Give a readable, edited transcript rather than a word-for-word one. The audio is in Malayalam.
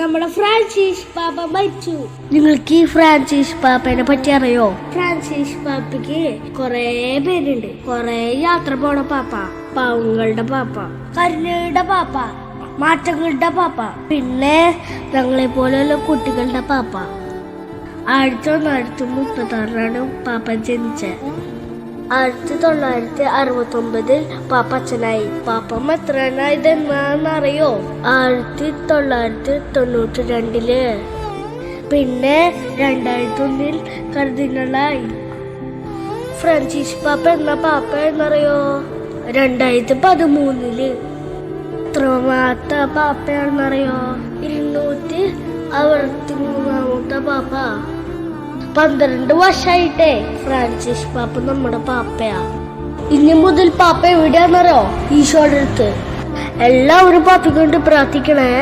നമ്മുടെ ഫ്രാൻസിസ് പാപ്പ മരിച്ചു. നിങ്ങൾക്ക് ഈ ഫ്രാൻസിസ് പാപ്പനെ പറ്റി അറിയോ? ഫ്രാൻസിസ് പാപ്പയ്ക്ക് കൊറേ പേരുണ്ട്. കൊറേ യാത്ര പോണ പാപ്പ, പാവങ്ങളുടെ പാപ്പ, കരുണയുടെ പാപ്പ, മാറ്റങ്ങളുടെ പാപ്പ, പിന്നെ ഞങ്ങളെ പോലെയുള്ള കുട്ടികളുടെ പാപ്പ. 1936 പാപ്പ ജനിച്ചത്. 1969 പാപ്പ അച്ഛനായി. പാപ്പ എത്രനായതെന്നറിയോ? 1992. പിന്നെ 2001 കർദിനാളായി. ഫ്രാൻസിസ് പാപ്പ എന്ന പാപ്പ എന്നറിയോ? 2013. എത്രമാത്ര പാപ്പയാണെന്നറിയോ? 263 പാപ്പ. 12 വർഷമായിട്ടേ ഫ്രാൻസിസ് പാപ്പ നമ്മുടെ പാപ്പയാ. ഇനി മുതൽ പാപ്പ എവിടെയാണെന്നറിയോ? ഈശോയുടെ അടുത്ത്. എല്ലാവരും പാപ്പയ്ക്ക് വേണ്ടി പ്രാർത്ഥിക്കണേ.